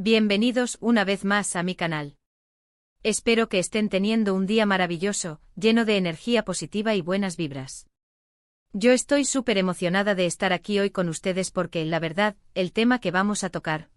Bienvenidos una vez más a mi canal. Espero que estén teniendo un día maravilloso, lleno de energía positiva y buenas vibras. Yo estoy súper emocionada de estar aquí hoy con ustedes porque, la verdad, el tema que vamos a tocar,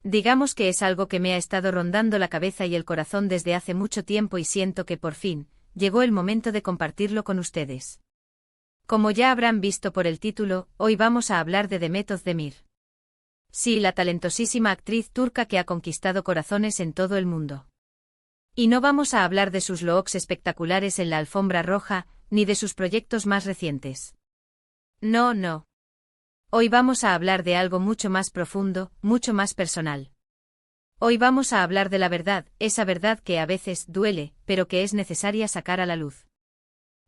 digamos que es algo que me ha estado rondando la cabeza y el corazón desde hace mucho tiempo y siento que por fin, llegó el momento de compartirlo con ustedes. Como ya habrán visto por el título, hoy vamos a hablar de Demet Özdemir. Sí, la talentosísima actriz turca que ha conquistado corazones en todo el mundo. Y no vamos a hablar de sus looks espectaculares en la alfombra roja, ni de sus proyectos más recientes. No. Hoy vamos a hablar de algo mucho más profundo, mucho más personal. Hoy vamos a hablar de la verdad, esa verdad que a veces duele, pero que es necesaria sacar a la luz.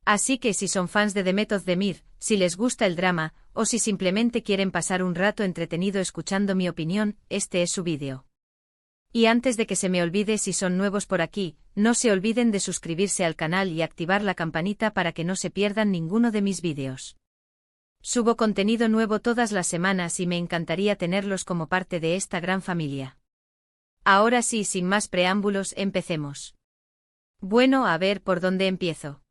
Así que si son fans de Demet Özdemir, si les gusta el drama, o si simplemente quieren pasar un rato entretenido escuchando mi opinión, este es su vídeo. Y antes de que se me olvide, si son nuevos por aquí, no se olviden de suscribirse al canal y activar la campanita para que no se pierdan ninguno de mis vídeos. Subo contenido nuevo todas las semanas y me encantaría tenerlos como parte de esta gran familia. Ahora sí, sin más preámbulos, empecemos. Bueno, a ver por dónde empiezo.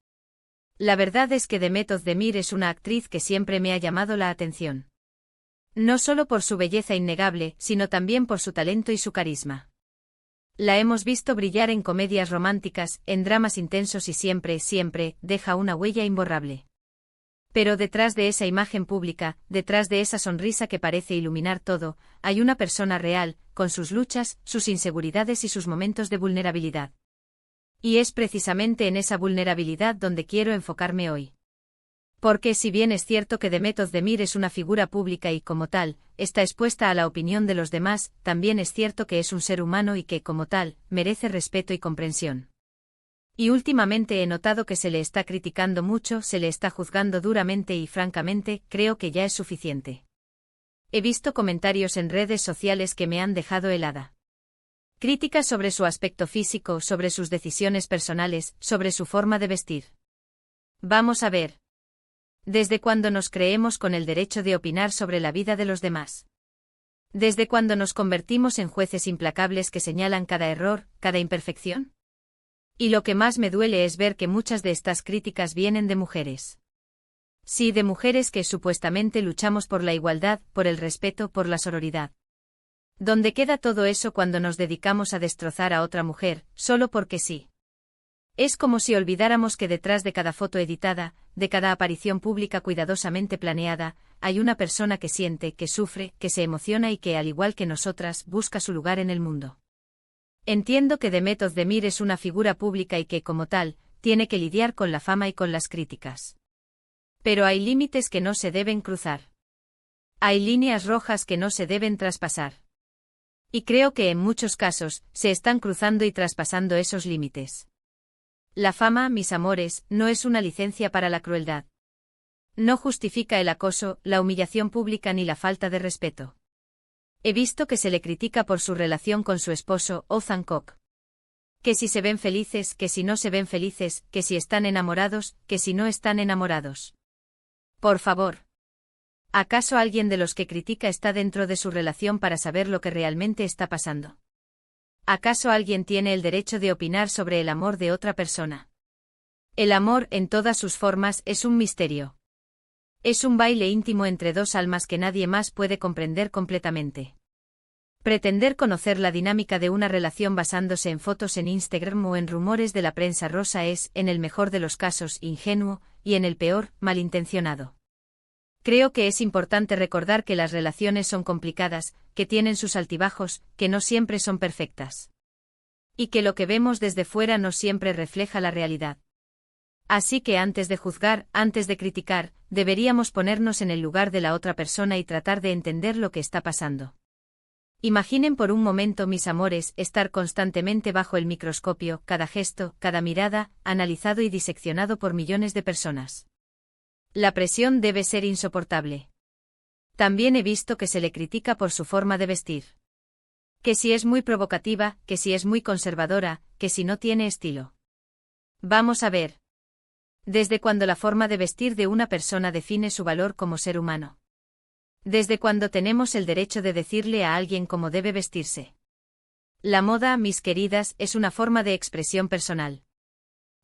La verdad es que Demet Özdemir es una actriz que siempre me ha llamado la atención. No solo por su belleza innegable, sino también por su talento y su carisma. La hemos visto brillar en comedias románticas, en dramas intensos y siempre deja una huella imborrable. Pero detrás de esa imagen pública, detrás de esa sonrisa que parece iluminar todo, hay una persona real, con sus luchas, sus inseguridades y sus momentos de vulnerabilidad. Y es precisamente en esa vulnerabilidad donde quiero enfocarme hoy. Porque si bien es cierto que Demet Özdemir es una figura pública y, como tal, está expuesta a la opinión de los demás, también es cierto que es un ser humano y que, como tal, merece respeto y comprensión. Y últimamente he notado que se le está criticando mucho, se le está juzgando duramente y, francamente, creo que ya es suficiente. He visto comentarios en redes sociales que me han dejado helada. Críticas sobre su aspecto físico, sobre sus decisiones personales, sobre su forma de vestir. Vamos a ver. ¿Desde cuándo nos creemos con el derecho de opinar sobre la vida de los demás? ¿Desde cuándo nos convertimos en jueces implacables que señalan cada error, cada imperfección? Y lo que más me duele es ver que muchas de estas críticas vienen de mujeres. Sí, de mujeres que supuestamente luchamos por la igualdad, por el respeto, por la sororidad. ¿Dónde queda todo eso cuando nos dedicamos a destrozar a otra mujer, solo porque sí? Es como si olvidáramos que detrás de cada foto editada, de cada aparición pública cuidadosamente planeada, hay una persona que siente, que sufre, que se emociona y que, al igual que nosotras, busca su lugar en el mundo. Entiendo que Demet Özdemir es una figura pública y que, como tal, tiene que lidiar con la fama y con las críticas. Pero hay límites que no se deben cruzar. Hay líneas rojas que no se deben traspasar. Y creo que en muchos casos, se están cruzando y traspasando esos límites. La fama, mis amores, no es una licencia para la crueldad. No justifica el acoso, la humillación pública ni la falta de respeto. He visto que se le critica por su relación con su esposo, Ozan Koç. Que si se ven felices, que si no se ven felices, que si están enamorados, que si no están enamorados. Por favor. ¿Acaso alguien de los que critica está dentro de su relación para saber lo que realmente está pasando? ¿Acaso alguien tiene el derecho de opinar sobre el amor de otra persona? El amor, en todas sus formas, es un misterio. Es un baile íntimo entre dos almas que nadie más puede comprender completamente. Pretender conocer la dinámica de una relación basándose en fotos en Instagram o en rumores de la prensa rosa es, en el mejor de los casos, ingenuo, y en el peor, malintencionado. Creo que es importante recordar que las relaciones son complicadas, que tienen sus altibajos, que no siempre son perfectas. Y que lo que vemos desde fuera no siempre refleja la realidad. Así que antes de juzgar, antes de criticar, deberíamos ponernos en el lugar de la otra persona y tratar de entender lo que está pasando. Imaginen por un momento, mis amores, estar constantemente bajo el microscopio, cada gesto, cada mirada, analizado y diseccionado por millones de personas. La presión debe ser insoportable. También he visto que se le critica por su forma de vestir. Que si es muy provocativa, que si es muy conservadora, que si no tiene estilo. Vamos a ver. ¿Desde cuándo la forma de vestir de una persona define su valor como ser humano? ¿Desde cuándo tenemos el derecho de decirle a alguien cómo debe vestirse? La moda, mis queridas, es una forma de expresión personal.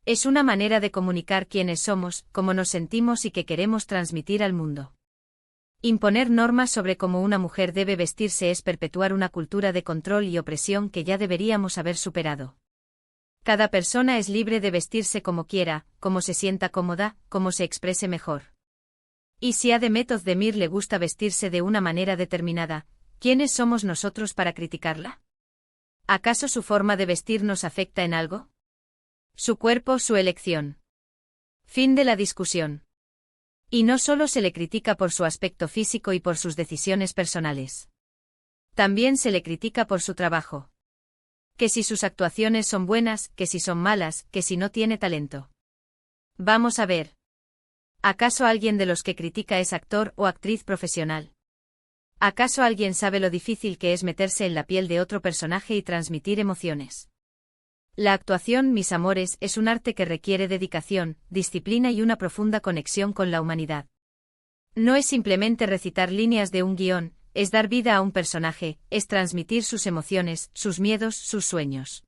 Es una manera de comunicar quiénes somos, cómo nos sentimos y qué queremos transmitir al mundo. Imponer normas sobre cómo una mujer debe vestirse es perpetuar una cultura de control y opresión que ya deberíamos haber superado. Cada persona es libre de vestirse como quiera, como se sienta cómoda, como se exprese mejor. Y si a Demet Özdemir le gusta vestirse de una manera determinada, ¿quiénes somos nosotros para criticarla? ¿Acaso su forma de vestir nos afecta en algo? Su cuerpo, su elección. Fin de la discusión. Y no solo se le critica por su aspecto físico y por sus decisiones personales. También se le critica por su trabajo. Que si sus actuaciones son buenas, que si son malas, que si no tiene talento. Vamos a ver. ¿Acaso alguien de los que critica es actor o actriz profesional? ¿Acaso alguien sabe lo difícil que es meterse en la piel de otro personaje y transmitir emociones? La actuación, mis amores, es un arte que requiere dedicación, disciplina y una profunda conexión con la humanidad. No es simplemente recitar líneas de un guión, es dar vida a un personaje, es transmitir sus emociones, sus miedos, sus sueños.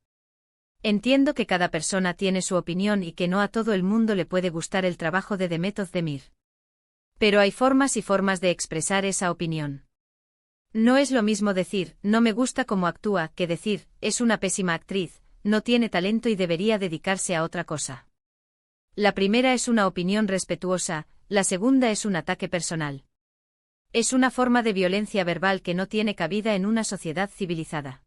Entiendo que cada persona tiene su opinión y que no a todo el mundo le puede gustar el trabajo de Demet Özdemir. Pero hay formas y formas de expresar esa opinión. No es lo mismo decir, no me gusta cómo actúa, que decir, es una pésima actriz, no tiene talento y debería dedicarse a otra cosa. La primera es una opinión respetuosa, la segunda es un ataque personal. Es una forma de violencia verbal que no tiene cabida en una sociedad civilizada.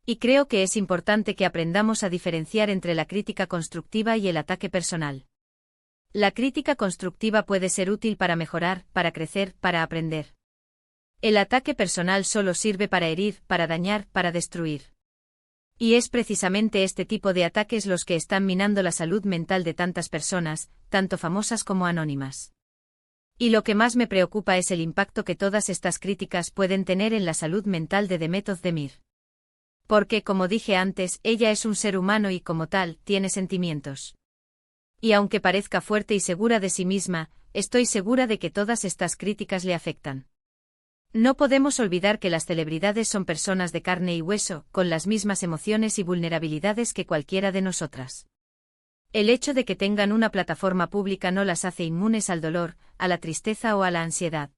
Y creo que es importante que aprendamos a diferenciar entre la crítica constructiva y el ataque personal. La crítica constructiva puede ser útil para mejorar, para crecer, para aprender. El ataque personal solo sirve para herir, para dañar, para destruir. Y es precisamente este tipo de ataques los que están minando la salud mental de tantas personas, tanto famosas como anónimas. Y lo que más me preocupa es el impacto que todas estas críticas pueden tener en la salud mental de Demet Özdemir. Porque, como dije antes, ella es un ser humano y como tal, tiene sentimientos. Y aunque parezca fuerte y segura de sí misma, estoy segura de que todas estas críticas le afectan. No podemos olvidar que las celebridades son personas de carne y hueso, con las mismas emociones y vulnerabilidades que cualquiera de nosotras. El hecho de que tengan una plataforma pública no las hace inmunes al dolor, a la tristeza o a la ansiedad.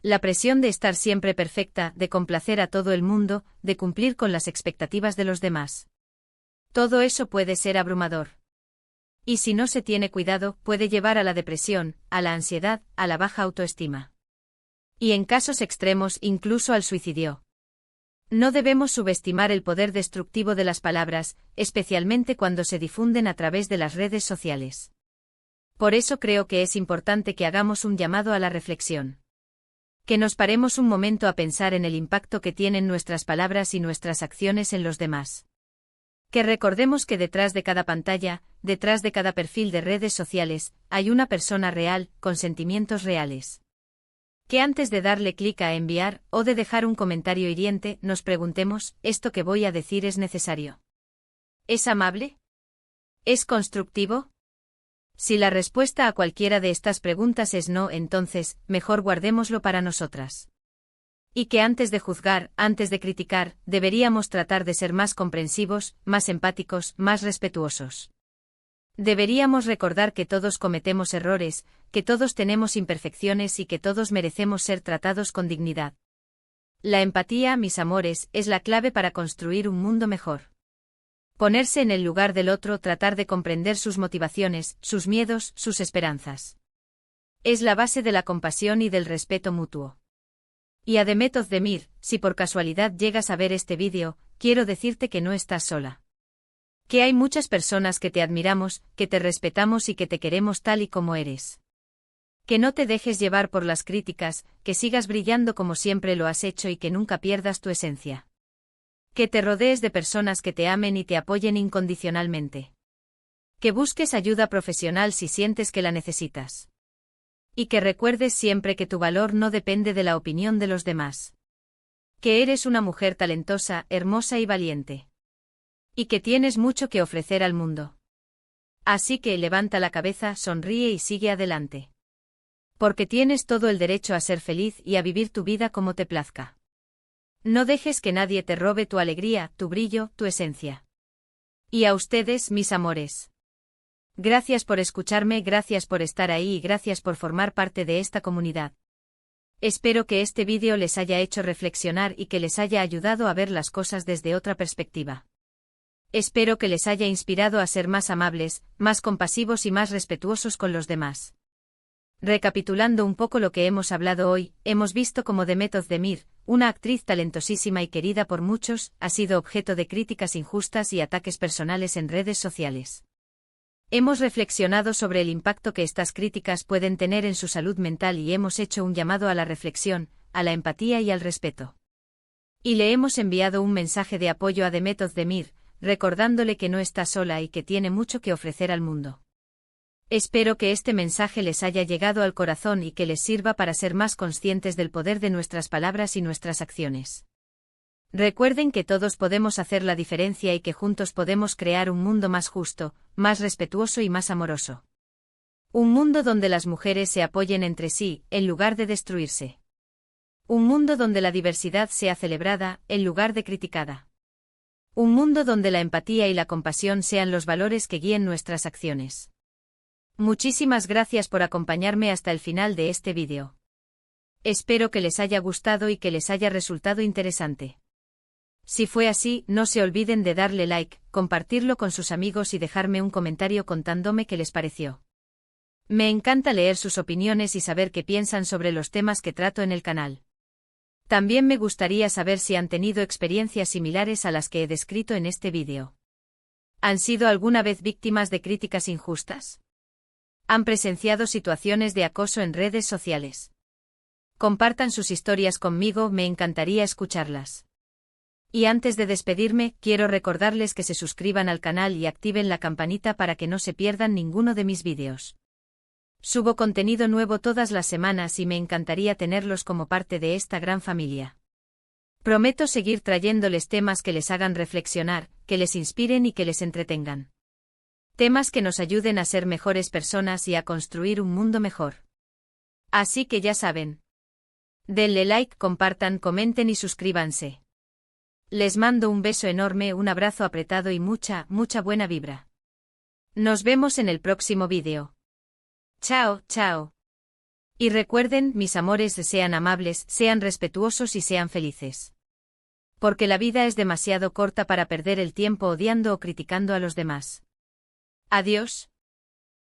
La presión de estar siempre perfecta, de complacer a todo el mundo, de cumplir con las expectativas de los demás. Todo eso puede ser abrumador. Y si no se tiene cuidado, puede llevar a la depresión, a la ansiedad, a la baja autoestima. Y en casos extremos incluso al suicidio. No debemos subestimar el poder destructivo de las palabras, especialmente cuando se difunden a través de las redes sociales. Por eso creo que es importante que hagamos un llamado a la reflexión. Que nos paremos un momento a pensar en el impacto que tienen nuestras palabras y nuestras acciones en los demás. Que recordemos que detrás de cada pantalla, detrás de cada perfil de redes sociales, hay una persona real, con sentimientos reales. Que antes de darle clic a enviar, o de dejar un comentario hiriente, nos preguntemos, ¿esto que voy a decir es necesario? ¿Es amable? ¿Es constructivo? Si la respuesta a cualquiera de estas preguntas es no, entonces, mejor guardémoslo para nosotras. Y que antes de juzgar, antes de criticar, deberíamos tratar de ser más comprensivos, más empáticos, más respetuosos. Deberíamos recordar que todos cometemos errores, que todos tenemos imperfecciones y que todos merecemos ser tratados con dignidad. La empatía, mis amores, es la clave para construir un mundo mejor. Ponerse en el lugar del otro, tratar de comprender sus motivaciones, sus miedos, sus esperanzas. Es la base de la compasión y del respeto mutuo. Y a Demet Özdemir, si por casualidad llegas a ver este vídeo, quiero decirte que no estás sola. Que hay muchas personas que te admiramos, que te respetamos y que te queremos tal y como eres. Que no te dejes llevar por las críticas, que sigas brillando como siempre lo has hecho y que nunca pierdas tu esencia. Que te rodees de personas que te amen y te apoyen incondicionalmente. Que busques ayuda profesional si sientes que la necesitas. Y que recuerdes siempre que tu valor no depende de la opinión de los demás. Que eres una mujer talentosa, hermosa y valiente. Y que tienes mucho que ofrecer al mundo. Así que levanta la cabeza, sonríe y sigue adelante. Porque tienes todo el derecho a ser feliz y a vivir tu vida como te plazca. No dejes que nadie te robe tu alegría, tu brillo, tu esencia. Y a ustedes, mis amores. Gracias por escucharme, gracias por estar ahí y gracias por formar parte de esta comunidad. Espero que este vídeo les haya hecho reflexionar y que les haya ayudado a ver las cosas desde otra perspectiva. Espero que les haya inspirado a ser más amables, más compasivos y más respetuosos con los demás. Recapitulando un poco lo que hemos hablado hoy, hemos visto cómo Demet Özdemir, una actriz talentosísima y querida por muchos, ha sido objeto de críticas injustas y ataques personales en redes sociales. Hemos reflexionado sobre el impacto que estas críticas pueden tener en su salud mental y hemos hecho un llamado a la reflexión, a la empatía y al respeto. Y le hemos enviado un mensaje de apoyo a Demet Özdemir, recordándole que no está sola y que tiene mucho que ofrecer al mundo. Espero que este mensaje les haya llegado al corazón y que les sirva para ser más conscientes del poder de nuestras palabras y nuestras acciones. Recuerden que todos podemos hacer la diferencia y que juntos podemos crear un mundo más justo, más respetuoso y más amoroso. Un mundo donde las mujeres se apoyen entre sí, en lugar de destruirse. Un mundo donde la diversidad sea celebrada, en lugar de criticada. Un mundo donde la empatía y la compasión sean los valores que guíen nuestras acciones. Muchísimas gracias por acompañarme hasta el final de este vídeo. Espero que les haya gustado y que les haya resultado interesante. Si fue así, no se olviden de darle like, compartirlo con sus amigos y dejarme un comentario contándome qué les pareció. Me encanta leer sus opiniones y saber qué piensan sobre los temas que trato en el canal. También me gustaría saber si han tenido experiencias similares a las que he descrito en este vídeo. ¿Han sido alguna vez víctimas de críticas injustas? ¿Han presenciado situaciones de acoso en redes sociales? Compartan sus historias conmigo, me encantaría escucharlas. Y antes de despedirme, quiero recordarles que se suscriban al canal y activen la campanita para que no se pierdan ninguno de mis vídeos. Subo contenido nuevo todas las semanas y me encantaría tenerlos como parte de esta gran familia. Prometo seguir trayéndoles temas que les hagan reflexionar, que les inspiren y que les entretengan. Temas que nos ayuden a ser mejores personas y a construir un mundo mejor. Así que ya saben. Denle like, compartan, comenten y suscríbanse. Les mando un beso enorme, un abrazo apretado y mucha, mucha buena vibra. Nos vemos en el próximo vídeo. Chao, chao. Y recuerden, mis amores, sean amables, sean respetuosos y sean felices. Porque la vida es demasiado corta para perder el tiempo odiando o criticando a los demás. Adiós.